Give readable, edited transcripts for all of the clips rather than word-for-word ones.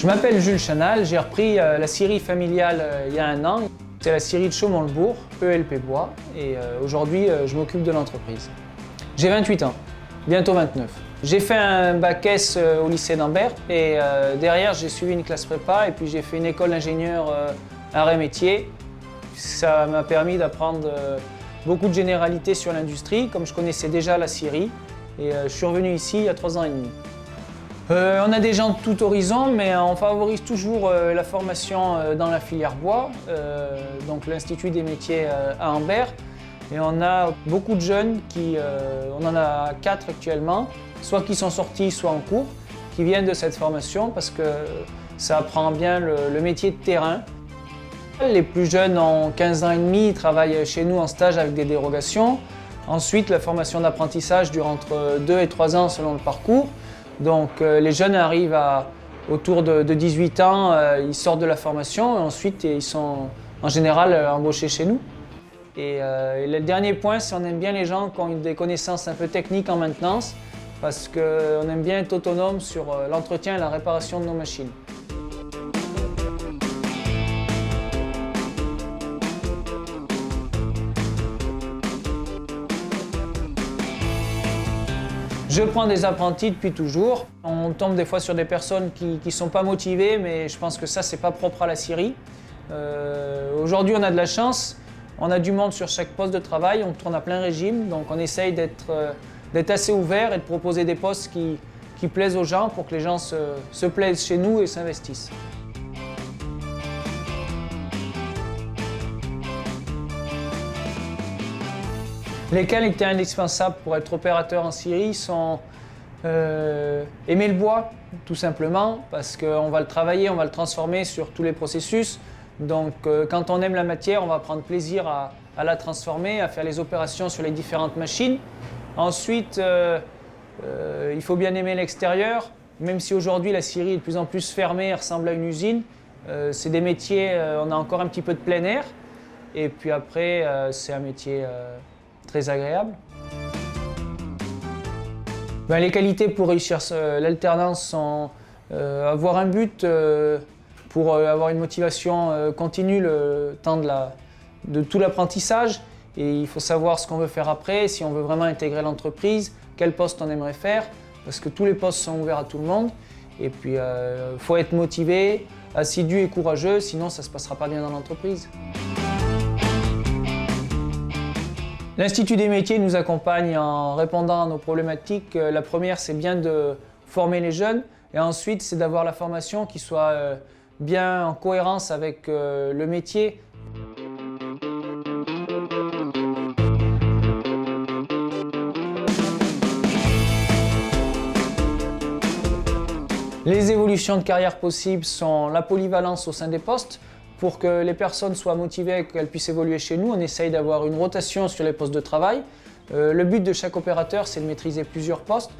Je m'appelle Jules Chanal, j'ai repris la scierie familiale il y a 1 an. C'est la scierie de Chaumont-le-Bourg, ELP Bois, et aujourd'hui je m'occupe de l'entreprise. J'ai 28 ans, bientôt 29. J'ai fait un bac S au lycée d'Ambert et derrière j'ai suivi une classe prépa et puis j'ai fait une école d'ingénieur arts et métiers. Ça m'a permis d'apprendre beaucoup de généralités sur l'industrie, comme je connaissais déjà la scierie, et je suis revenu ici il y a 3 ans et demi. On a des gens de tout horizon, mais on favorise toujours la formation dans la filière bois, donc l'Institut des métiers à Ambert. Et on a beaucoup de jeunes, on en a 4 actuellement, soit qui sont sortis, soit en cours, qui viennent de cette formation parce que ça apprend bien le métier de terrain. Les plus jeunes ont 15 ans et demi, ils travaillent chez nous en stage avec des dérogations. Ensuite, la formation d'apprentissage dure entre 2 et 3 ans selon le parcours. Donc les jeunes arrivent autour de 18 ans, ils sortent de la formation et ensuite ils sont en général embauchés chez nous. Et le dernier point, c'est qu'on aime bien les gens qui ont des connaissances un peu techniques en maintenance parce qu'on aime bien être autonome sur l'entretien et la réparation de nos machines. Je prends des apprentis depuis toujours. On tombe des fois sur des personnes qui ne sont pas motivées, mais je pense que ça, c'est pas propre à la scierie. Aujourd'hui, on a de la chance. On a du monde sur chaque poste de travail, on tourne à plein régime, donc on essaye d'être assez ouvert et de proposer des postes qui plaisent aux gens pour que les gens se plaisent chez nous et s'investissent. Les qualités indispensables pour être opérateur en scierie sont aimer le bois, tout simplement, parce qu'on va le travailler, on va le transformer sur tous les processus. Donc quand on aime la matière, on va prendre plaisir à la transformer, à faire les opérations sur les différentes machines. Ensuite, il faut bien aimer l'extérieur, même si aujourd'hui la scierie est de plus en plus fermée, elle ressemble à une usine. C'est des métiers, on a encore un petit peu de plein air. Et puis après, c'est un métier très agréable. Les qualités pour réussir l'alternance sont avoir un but pour avoir une motivation continue le temps de tout l'apprentissage. Et il faut savoir ce qu'on veut faire après, si on veut vraiment intégrer l'entreprise, quel poste on aimerait faire, parce que tous les postes sont ouverts à tout le monde. Et puis, il faut être motivé, assidu et courageux, sinon ça ne se passera pas bien dans l'entreprise. L'Institut des métiers nous accompagne en répondant à nos problématiques. La première, c'est bien de former les jeunes, et ensuite, c'est d'avoir la formation qui soit bien en cohérence avec le métier. Les évolutions de carrière possibles sont la polyvalence au sein des postes. Pour que les personnes soient motivées et qu'elles puissent évoluer chez nous, on essaye d'avoir une rotation sur les postes de travail. Le but de chaque opérateur, c'est de maîtriser plusieurs postes.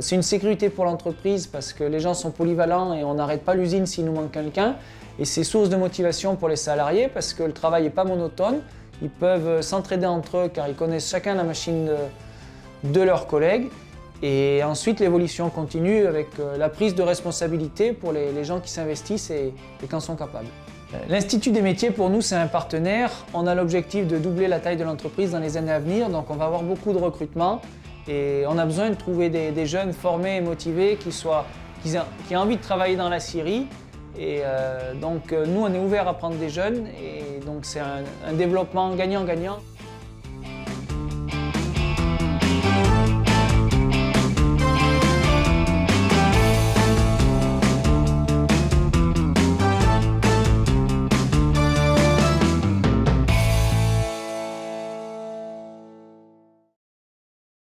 C'est une sécurité pour l'entreprise parce que les gens sont polyvalents et on n'arrête pas l'usine s'il nous manque quelqu'un. Et c'est source de motivation pour les salariés parce que le travail n'est pas monotone. Ils peuvent s'entraider entre eux car ils connaissent chacun la machine de leurs collègues. Et ensuite, l'évolution continue avec la prise de responsabilité pour les gens qui s'investissent et qui en sont capables. L'Institut des métiers, pour nous, c'est un partenaire. On a l'objectif de doubler la taille de l'entreprise dans les années à venir, donc on va avoir beaucoup de recrutement. Et on a besoin de trouver des jeunes formés et motivés qui aient envie de travailler dans la scierie. Et donc nous, on est ouvert à prendre des jeunes et donc c'est un développement gagnant-gagnant.